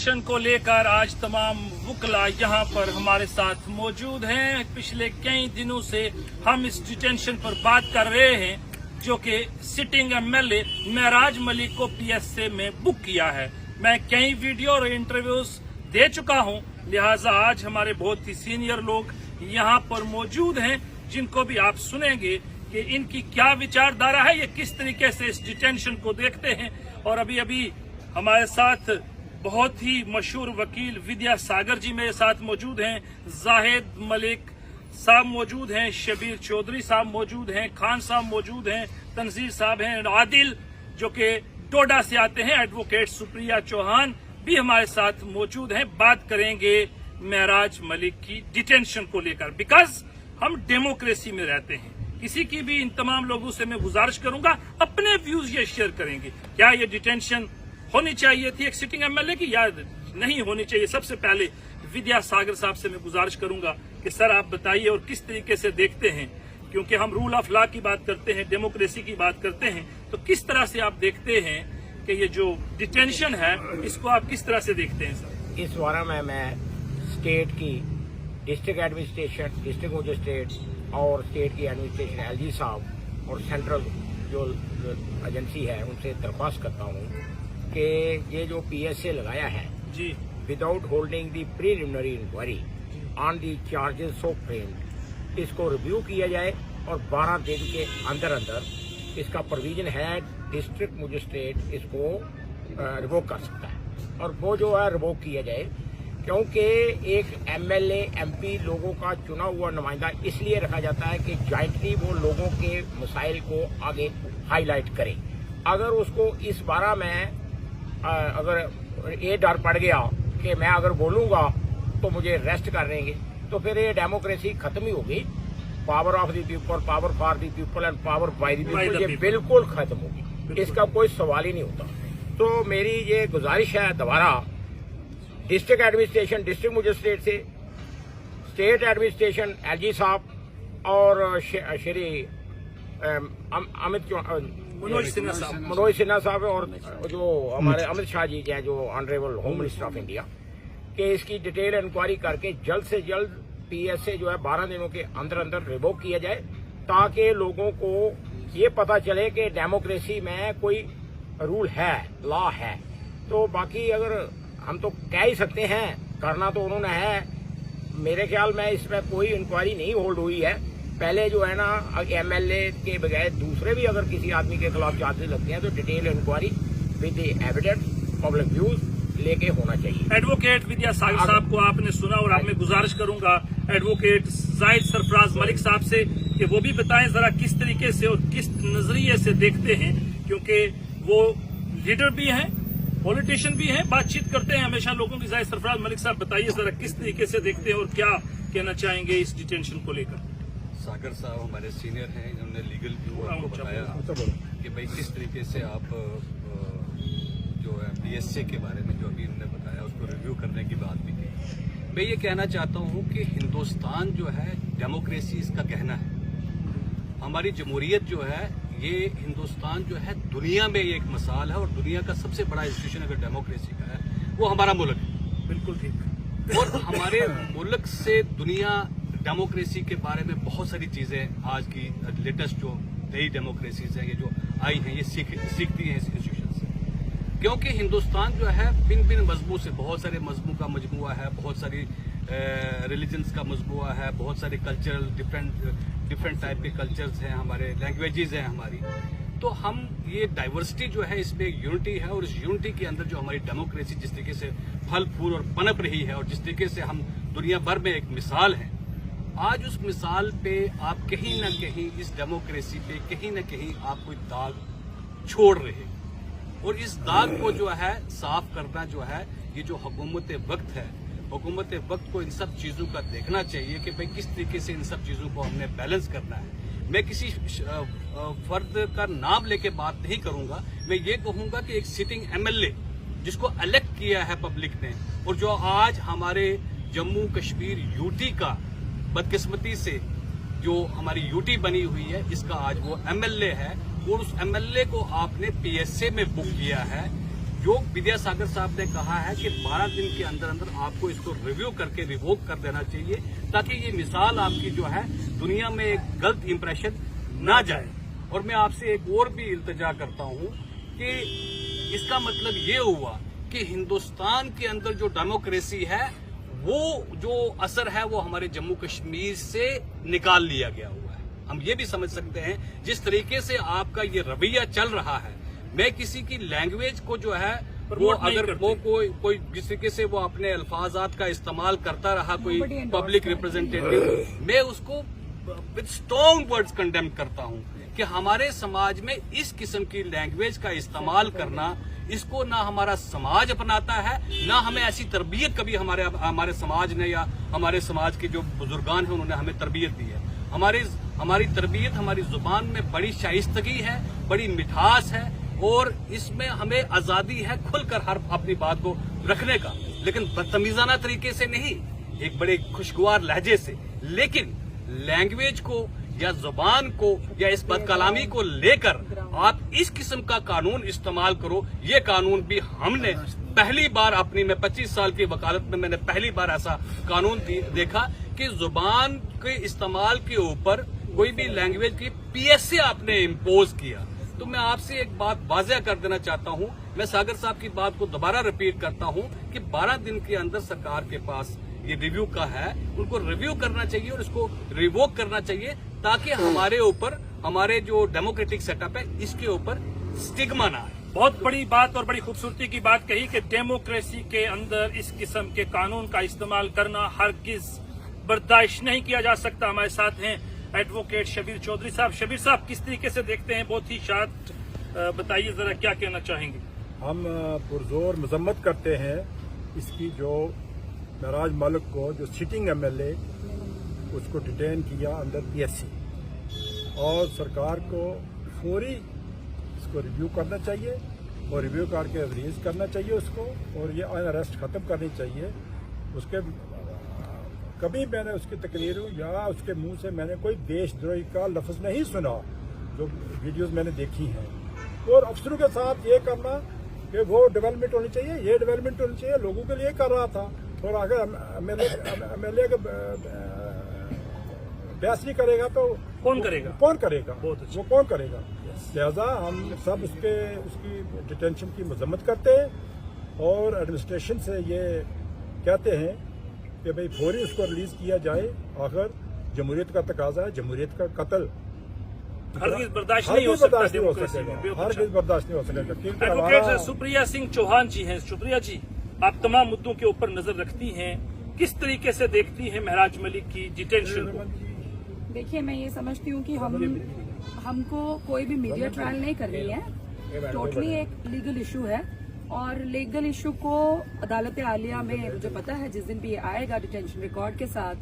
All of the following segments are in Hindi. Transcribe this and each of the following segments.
डिटेंशन को लेकर आज तमाम वकला यहाँ पर हमारे साथ मौजूद हैं। पिछले कई दिनों से हम इस डिटेंशन पर बात कर रहे हैं जो कि सिटिंग एमएलए महराज मलिक को पीएसए में बुक किया है। मैं कई वीडियो और इंटरव्यूज दे चुका हूँ, लिहाजा आज हमारे बहुत ही सीनियर लोग यहाँ पर मौजूद हैं जिनको भी आप सुनेंगे कि इनकी क्या विचारधारा है, ये किस तरीके से इस डिटेंशन को देखते हैं। और अभी अभी हमारे साथ बहुत ही मशहूर वकील विद्या सागर जी मेरे साथ मौजूद हैं, जाहिद मलिक साहब मौजूद हैं, शबीर चौधरी साहब मौजूद हैं, खान साहब मौजूद हैं, तनजीर साहब हैं, आदिल जो कि डोडा से आते हैं, एडवोकेट सुप्रिया चौहान भी हमारे साथ मौजूद हैं। बात करेंगे महराज मलिक की डिटेंशन को लेकर, बिकॉज हम डेमोक्रेसी में रहते हैं। किसी की भी इन तमाम लोगों से मैं गुजारिश करूंगा अपने व्यूज ये शेयर करेंगे, क्या ये डिटेंशन होनी चाहिए थी एक सिटिंग एमएलए की या नहीं होनी चाहिए। सबसे पहले विद्या सागर साहब से मैं गुजारिश करूंगा कि सर आप बताइए और किस तरीके से देखते हैं, क्योंकि हम रूल ऑफ लॉ की बात करते हैं, डेमोक्रेसी की बात करते हैं, तो किस तरह से आप देखते हैं कि ये जो डिटेंशन है इसको आप किस तरह से देखते हैं सर। इस बारे में मैं स्टेट की डिस्ट्रिक्ट एडमिनिस्ट्रेशन, डिस्ट्रिक्ट मजिस्ट्रेट और स्टेट की एडमिनिस्ट्रेशन एलजी साहब और सेंट्रल जो एजेंसी है उनसे दरख्वास्त करता हूँ कि ये जो पीएसए लगाया है जी, without holding the preliminary inquiry on the charges so framed, इसको रिव्यू किया जाए और 12 दिन के अंदर अंदर इसका प्रोविजन है डिस्ट्रिक्ट मजिस्ट्रेट इसको रिवोक कर सकता है और वो जो है रिवोक किया जाए, क्योंकि एक एमएलए एमपी लोगों का चुना हुआ नुमाइंदा इसलिए रखा जाता है कि जॉइंटली वो लोगों के मसाइल को आगे हाईलाइट करे। अगर उसको इस बारा में अगर ये डर पड़ गया कि मैं अगर बोलूंगा तो मुझे अरेस्ट कर देंगे, तो फिर ये डेमोक्रेसी खत्म ही होगी। Power of the people, power for the people and power by the people, ये बिल्कुल खत्म होगी, इसका कोई सवाल ही नहीं होता। तो मेरी ये गुजारिश है दोबारा डिस्ट्रिक्ट एडमिनिस्ट्रेशन, डिस्ट्रिक्ट मजिस्ट्रेट से, स्टेट एडमिनिस्ट्रेशन एलजी साहब और श्री मनोज सिन्हा साहब और जो हमारे अमित शाह जी हैं जो honourable home minister of India, कि इसकी डिटेल इंक्वायरी करके जल्द से जल्द पीएसए जो है 12 दिनों के अंदर अंदर रिवोक किया जाए, ताकि लोगों को ये पता चले कि डेमोक्रेसी में कोई रूल है, लॉ है। तो बाकी अगर हम तो कह ही सकते हैं, करना तो उन्होंने है। मेरे ख्याल में इसमें कोई इंक्वायरी नहीं होल्ड हुई है। पहले जो है ना एमएलए के बगैर दूसरे भी अगर किसी आदमी के खिलाफ चार्जेस लगते हैं तो detail inquiry with evidence, public views लेके होना चाहिए। एडवोकेट विद्या सागर साहब को आपने सुना और आप मैं गुजारिश करूंगा एडवोकेट जाहिद सरफराज मलिक साहब से कि वो भी बताएं जरा किस तरीके से और किस नजरिए से देखते हैं, क्योंकि वो लीडर भी हैं, पॉलिटिशियन भी हैं, बातचीत करते हैं हमेशा लोगों की। जाहिद सरफराज मलिक साहब बताइए जरा किस तरीके से देखते हैं और क्या कहना चाहेंगे इस डिटेंशन को लेकर। सागर साहब हमारे सीनियर हैं, इन्होंने लीगल व्यू आपको बताया कि भाई किस तरीके से आप जो है पीएसए के बारे में जो अभी इन्होंने बताया उसको रिव्यू करने की बात भी की। मैं ये कहना चाहता हूँ कि हिंदुस्तान जो है डेमोक्रेसी इसका कहना है, हमारी जमहूरियत जो है ये हिंदुस्तान जो है दुनिया में ये एक मिसाल है और दुनिया का सबसे बड़ा इंस्टीट्यूशन अगर डेमोक्रेसी का है वो हमारा मुल्क है। बिल्कुल ठीक। और हमारे मुल्क से दुनिया डेमोक्रेसी के बारे में बहुत सारी चीजें आज की लेटेस्ट जो नई डेमोक्रेसीज हैं ये जो आई हैं ये सीखती हैं इस इंस्टीट्यूशन से, क्योंकि हिंदुस्तान जो है भिन्न भिन्न मजमू से, बहुत सारे मजमू का मजमुआ है, बहुत सारी रिलीजन्स का मजमुआ है, बहुत सारे कल्चरल डिफरेंट टाइप के कल्चर्स हैं, हमारे लैंग्वेजेस हैं हमारी। तो हम ये डाइवर्सिटी जो है इसमें यूनिटी है और इस यूनिटी के अंदर जो हमारी डेमोक्रेसी जिस तरीके से फल फूल और पनप रही है और जिस तरीके से हम दुनिया भर में एक मिसाल है, आज उस मिसाल पे आप कहीं ना कहीं इस डेमोक्रेसी पे कहीं ना कहीं आप कोई दाग छोड़ रहे हैं और इस दाग को जो है साफ करना जो है ये जो हुकूमत वक्त है, हुकूमत वक्त को इन सब चीजों का देखना चाहिए कि भाई किस तरीके से इन सब चीजों को हमने बैलेंस करना है। मैं किसी फर्द का नाम लेके बात नहीं करूंगा, मैं ये कहूंगा कि एक सिटिंग एमएलए जिसको इलेक्ट किया है पब्लिक ने और जो आज हमारे जम्मू कश्मीर यूटी का बदकिस्मती से जो हमारी यूटी बनी हुई है इसका आज वो एमएलए है और उस एमएलए को आपने पीएसए में बुक किया है जो विद्यासागर साहब ने कहा है कि 12 दिन के अंदर अंदर आपको इसको रिव्यू करके रिवोक कर देना चाहिए, ताकि ये मिसाल आपकी जो है दुनिया में एक गलत इंप्रेशन ना जाए। और मैं आपसे एक और भी इल्तिजा करता हूं कि इसका मतलब ये हुआ कि हिंदुस्तान के अंदर जो डेमोक्रेसी है वो जो असर है वो हमारे जम्मू कश्मीर से निकाल लिया गया हुआ है। हम ये भी समझ सकते हैं जिस तरीके से आपका ये रवैया चल रहा है, मैं किसी की लैंग्वेज को जो है वो अगर वो कोई जिस तरीके से वो अपने अल्फाजात का इस्तेमाल करता रहा कोई पब्लिक रिप्रेजेंटेटिव, मैं उसको विद स्ट्रॉन्ग वर्ड्स कंडेम करता हूं कि हमारे समाज में इस किस्म की लैंग्वेज का इस्तेमाल करना, इसको ना हमारा समाज अपनाता है, ना हमें ऐसी तरबियत कभी हमारे समाज ने या हमारे समाज के जो बुजुर्गान हैं उन्होंने हमें तरबियत दी है। हमारी तरबियत हमारी जुबान में बड़ी शाइस्तगी है, बड़ी मिठास है और इसमें हमें आजादी है खुलकर हर अपनी बात को रखने का, लेकिन बदतमीजाना तरीके से नहीं, एक बड़े खुशगवार लहजे से। लेकिन लैंग्वेज को या जुबान को या इस बदकलामी को लेकर आप इस किस्म का कानून इस्तेमाल करो, ये कानून भी हमने पहली बार अपनी में 25 साल की वकालत में मैंने पहली बार ऐसा कानून देखा कि जुबान के इस्तेमाल के ऊपर कोई भी लैंग्वेज की PSA आपने इम्पोज किया। तो मैं आपसे एक बात वाज़ेह कर देना चाहता हूं, मैं सागर साहब की बात को दोबारा रिपीट करता हूं कि 12 दिन के अंदर सरकार के पास ये रिव्यू का है, उनको रिव्यू करना चाहिए और इसको रिवोक करना चाहिए, ताकि हमारे ऊपर हमारे जो डेमोक्रेटिक सेटअप है इसके ऊपर स्टिग्मा ना आए। बहुत बड़ी बात और बड़ी खूबसूरती की बात कही कि डेमोक्रेसी के अंदर इस किस्म के कानून का इस्तेमाल करना हरगिज बर्दाश्त नहीं किया जा सकता। हमारे साथ हैं एडवोकेट शबीर चौधरी साहब। शबीर साहब, किस तरीके से देखते हैं, बहुत ही शार्ट बताइए जरा, क्या कहना चाहेंगे? हम पुरजोर मजम्मत करते हैं इसकी, जो महराज मलिक को जो सिटिंग MLA उसको डिटेन किया अंडर PSC, और सरकार को फौरी इसको रिव्यू करना चाहिए और रिव्यू करके रिलीज करना चाहिए उसको, और ये अरेस्ट खत्म करनी चाहिए। उसके कभी मैंने उसकी तकरीरों या उसके मुंह से मैंने कोई देशद्रोही का लफ्ज नहीं सुना, जो वीडियोस मैंने देखी हैं। और अफसरों के साथ ये करना कि वो डेवलपमेंट होनी चाहिए, ये डेवलपमेंट होनी चाहिए, लोगों के लिए कर रहा था, और अगर MLA का बहस नहीं करेगा तो कौन करेगा? कौन करेगा? बहुत अच्छा। वो कौन करेगा? लिहाजा हम सब उसकी डिटेंशन की मजम्मत करते हैं और एडमिनिस्ट्रेशन से ये कहते हैं कि भाई फौरी उसको रिलीज किया जाए। आखिर जमहूरियत का तकाजा है, जमहूरियत का कत्ल हरगिज बर्दाश्त नहीं हो सकता डेमोक्रेसी में। हरगिज बर्दाश्त नहीं हो सकेगा। क्योंकि एडवोकेट सुप्रिया सिंह चौहान जी हैं। सुप्रिया जी, आप तमाम मुद्दों के ऊपर नजर रखती हैं, किस तरीके से देखती हैं महराज मलिक की डिटेंशन को? देखिए, मैं ये समझती हूँ कि हमको कोई भी मीडिया ट्रायल नहीं कर रही है, टोटली एक लीगल इशू है, और लीगल इशू को अदालत आलिया में मुझे पता है जिस दिन भी ये आएगा डिटेंशन रिकॉर्ड के साथ,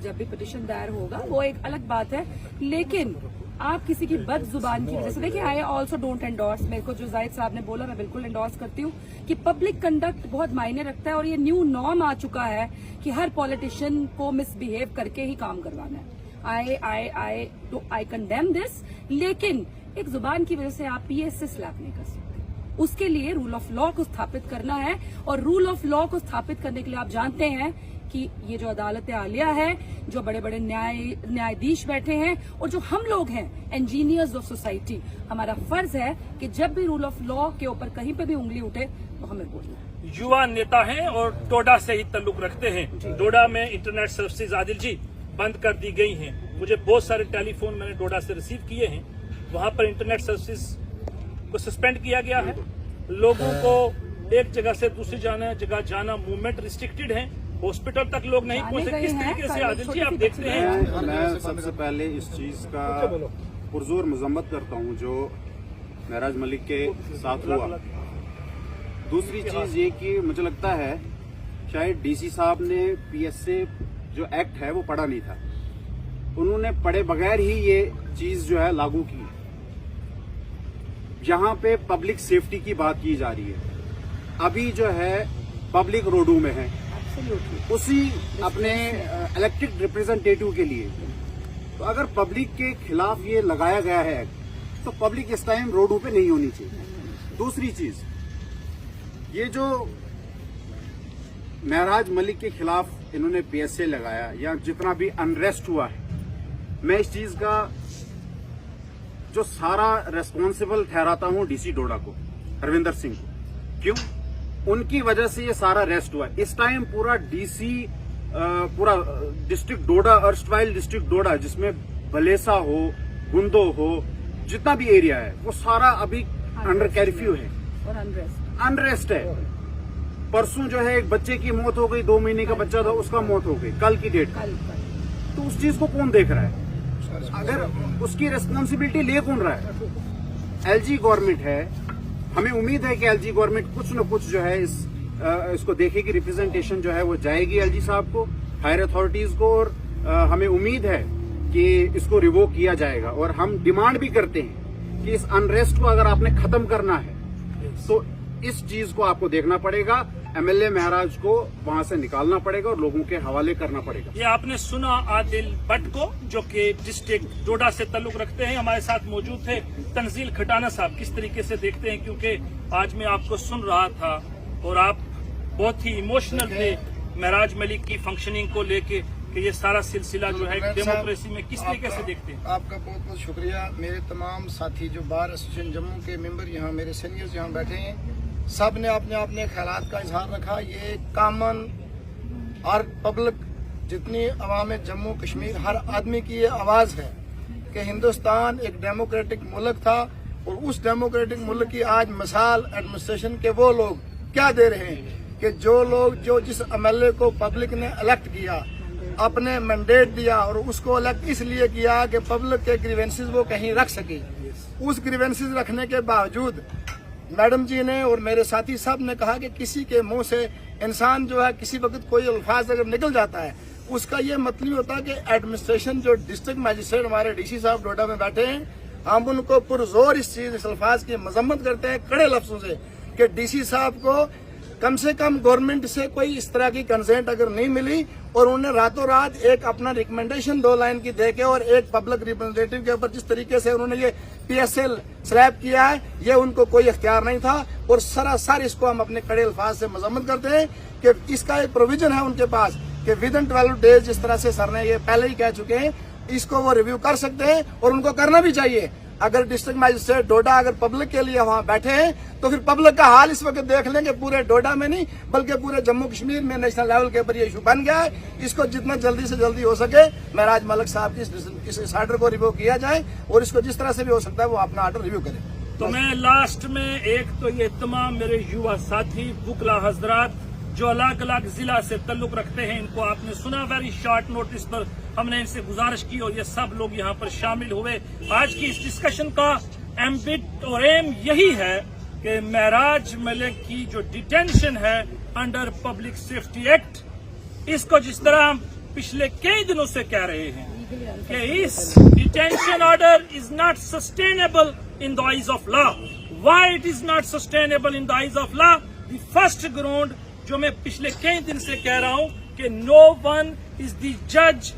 जब भी पिटीशन दायर होगा, वो एक अलग बात है। लेकिन आप किसी की बद जुबान की वजह से, देखिए, आई ऑल्सो डोंट एंडोर्स, मेरे को जो जाहिद साहब ने बोला मैं बिल्कुल एंडोर्स करती हूँ कि पब्लिक कंडक्ट बहुत मायने रखता है, और ये न्यू नॉर्म आ चुका है कि हर पॉलिटिशियन को मिसबिहेव करके ही काम करवाना है। आई कंडेम दिस, लेकिन एक जुबान की वजह से आप PS से स्लैप नहीं कर सकते। उसके लिए रूल ऑफ लॉ को स्थापित करना है, और रूल ऑफ लॉ को स्थापित करने के लिए आप जानते हैं कि ये जो अदालत आलिया है, जो बड़े बड़े न्यायाधीश बैठे हैं, और जो हम लोग हैं इंजीनियर्स ऑफ सोसाइटी, हमारा फर्ज है कि जब भी रूल ऑफ लॉ के ऊपर कहीं पे भी उंगली उठे तो हमें बोलना है। युवा नेता हैं और डोडा से ही ताल्लुक रखते हैं। डोडा में इंटरनेट सर्विसेज आदिल जी बंद कर दी गई हैं। मुझे बहुत सारे टेलीफोन मैंने डोडा से रिसीव किए हैं, वहां पर इंटरनेट सर्विसेज को सस्पेंड किया गया है। लोगों को एक जगह से दूसरी जगह जाना, मूवमेंट रिस्ट्रिक्टेड है, हॉस्पिटल तक लोग नहीं पहुंच सकते। किस तरीके से आदिल जी आप देखते हैं? मैं सबसे पहले इस चीज का पुरजोर मजम्मत करता हूं जो महराज मलिक के साथ हुआ। दूसरी चीज ये कि मुझे लगता है शायद DC साहब ने PSA जो एक्ट है वो पढ़ा नहीं था, उन्होंने पढ़े बगैर ही ये चीज जो है लागू की। जहां पे पब्लिक सेफ्टी की बात की जा रही है, अभी जो है पब्लिक रोडों में है, उसी अपने इलेक्टेड रिप्रेजेंटेटिव के लिए। तो अगर पब्लिक के खिलाफ ये लगाया गया है तो पब्लिक इस टाइम रोडों पे नहीं होनी चाहिए। दूसरी चीज, ये जो महराज मलिक के खिलाफ इन्होंने PSA लगाया या जितना भी अनरेस्ट हुआ है, मैं इस चीज का जो सारा रेस्पॉन्सिबल ठहराता हूं डीसी डोडा को, हरविंदर सिंह को। क्यों? उनकी वजह से ये सारा रेस्ट हुआ। इस टाइम पूरा डीसी पूरा डिस्ट्रिक्ट डोडा, अर्स्टवाइल डिस्ट्रिक्ट डोडा, जिसमें भलेसा हो, गुंदो हो, जितना भी एरिया है, वो सारा अभी अंडर कर्फ्यू है और अनरेस्ट है। परसों जो है एक बच्चे की मौत हो गई, 2 महीने का बच्चा था, उसका मौत हो गई कल की डेट। तो उस चीज को कौन देख रहा है? अगर उसकी रेस्पॉन्सिबिलिटी ले कौन रहा है? एलजी गवर्नमेंट है। हमें उम्मीद है कि एलजी गवर्नमेंट कुछ न कुछ जो है इसको देखेगी। रिप्रेजेंटेशन जो है वो जाएगी एलजी साहब को, हायर अथॉरिटीज को, और हमें उम्मीद है कि इसको रिवोक किया जाएगा। और हम डिमांड भी करते हैं कि इस अनरेस्ट को अगर आपने खत्म करना है तो इस चीज को आपको देखना पड़ेगा। एमएलए महराज को वहां से निकालना पड़ेगा और लोगों के हवाले करना पड़ेगा। ये आपने सुना आदिल भट्ट को, जो कि डिस्ट्रिक्ट डोडा से ताल्लुक रखते हैं, हमारे साथ मौजूद थे। तंजील खटाना साहब किस तरीके से देखते हैं, क्योंकि आज मैं आपको सुन रहा था और आप बहुत ही इमोशनल थे महराज मलिक की फंक्शनिंग को लेके, कि ये सारा सिलसिला जो है डेमोक्रेसी में किस तरीके से देखते हैं? आपका बहुत बहुत शुक्रिया। मेरे तमाम साथी जो बार एसोसिएशन जम्मू के मेंबर यहाँ, मेरे सीनियर्स यहाँ बैठे हैं, सब ने अपने अपने ख्यालात का इजहार रखा। ये कॉमन और पब्लिक, जितनी अवाम जम्मू कश्मीर, हर आदमी की ये आवाज़ है कि हिंदुस्तान एक डेमोक्रेटिक मुल्क था और उस डेमोक्रेटिक मुल्क की आज मिसाल एडमिनिस्ट्रेशन के वो लोग क्या दे रहे हैं कि जो लोग जिस एमएलए को पब्लिक ने इलेक्ट किया, अपने मैंडेट दिया और उसको इलेक्ट इसलिए किया कि पब्लिक के ग्रीवेंसेस वो कहीं रख सके। उस ग्रीवेंसेस रखने के बावजूद मैडम जी ने और मेरे साथी साहब ने कहा कि किसी के मुंह से इंसान जो है किसी वक्त कोई अल्फाज अगर निकल जाता है, उसका ये मतलब होता है कि एडमिनिस्ट्रेशन जो डिस्ट्रिक्ट मजिस्ट्रेट हमारे डीसी साहब डोडा में बैठे हैं, हम उनको पुरजोर इस अल्फाज की मजम्मत करते हैं कड़े लफ्जों से कि डीसी साहब को कम से कम गवर्नमेंट से कोई इस तरह की कंसेंट अगर नहीं मिली और उन्हें रातों रात एक अपना रिकमेंडेशन 2 लाइन की देके और एक पब्लिक रिप्रेजेंटेटिव के ऊपर जिस तरीके से उन्होंने ये PSL स्लैब किया है, ये उनको कोई इख्तियार नहीं था। और सरासर इसको हम अपने कड़े अल्फाज से मजम्मत करते हैं कि इसका एक प्रोविजन है उनके पास कि विद इन 12 डेज, जिस तरह से सर ने ये पहले ही कह चुके हैं, इसको वो रिव्यू कर सकते हैं और उनको करना भी चाहिए। अगर डिस्ट्रिक्ट मजिस्ट्रेट डोडा अगर पब्लिक के लिए वहां बैठे हैं तो फिर पब्लिक का हाल इस वक्त देख लेंगे, पूरे डोडा में नहीं बल्कि पूरे जम्मू कश्मीर में नेशनल लेवल के ऊपर ये इशू बन गया है। इसको जितना जल्दी से जल्दी हो सके महराज मलिक साहब की इस आर्डर को रिव्यू किया जाए और इसको जिस तरह से भी हो सकता है वो अपना आर्डर रिव्यू करे। तो मैं लास्ट में एक तो ये तमाम मेरे युवा साथी वुकला हजरात जो अलग अलग जिला से ताल्लुक रखते हैं, इनको आपने सुना, वेरी शॉर्ट नोटिस पर हमने इनसे गुजारिश की और ये सब लोग यहाँ पर शामिल हुए। आज की इस डिस्कशन का एम्बिट और एम यही है कि महराज मलिक की जो डिटेंशन है अंडर पब्लिक सेफ्टी एक्ट, इसको जिस तरह हम पिछले कई दिनों से कह रहे हैं कि इस detention order is not sustainable in the eyes of law. Why it is not sustainable in the eyes of law? The first ground जो मैं पिछले कई दिन से कह रहा हूं कि नो वन इज द जज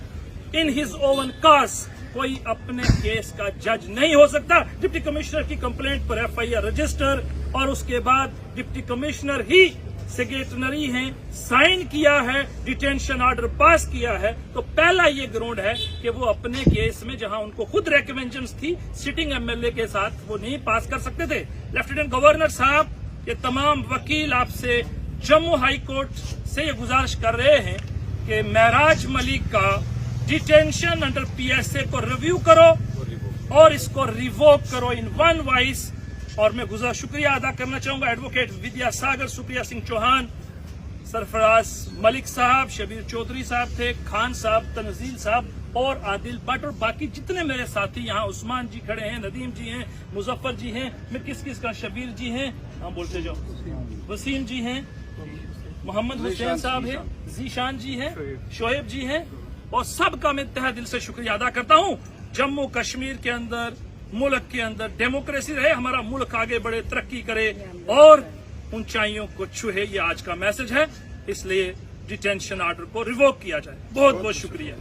इन हिज ओवन कास। कोई अपने केस का जज नहीं हो सकता। डिप्टी कमिश्नर की कंप्लेंट पर FIR रजिस्टर और उसके बाद डिप्टी कमिश्नर ही सेक्रेटरी हैं, साइन किया है, डिटेंशन ऑर्डर पास किया है, तो पहला ये ग्राउंड है कि वो अपने केस में जहां उनको खुद रिकमेंडेशंस थी सिटिंग MLA के साथ वो नहीं पास कर सकते थे। लेफ्टिनेंट गवर्नर साहब, ये तमाम वकील आपसे जम्मू हाई कोर्ट से ये गुजारिश कर रहे हैं कि महराज मलिक का डिटेंशन अंडर PSA को रिव्यू करो और इसको रिवोक करो इन वन वॉइस। और मैं शुक्रिया अदा करना चाहूंगा एडवोकेट विद्यासागर सुप्रिया सिंह चौहान, सरफराज मलिक साहब, शबीर चौधरी साहब थे, खान साहब, तंजील साहब और आदिल भट्ट और बाकी जितने मेरे साथी यहाँ, उस्मान जी खड़े हैं, नदीम जी हैं, मुजफ्फर जी हैं, मैं किस किस का, शबीर जी हैं, हाँ बोलते जाओ, वसीम जी हैं, मोहम्मद हुसैन साहब हैं, जीशान जी हैं, शोएब जी हैं और सबका मैं तहे दिल से शुक्रिया अदा करता हूँ। जम्मू कश्मीर के अंदर, मुल्क के अंदर डेमोक्रेसी रहे, हमारा मुल्क आगे बढ़े, तरक्की करे और ऊंचाइयों को छुए, ये आज का मैसेज है। इसलिए डिटेंशन ऑर्डर को रिवोक किया जाए। बहुत बहुत शुक्रिया।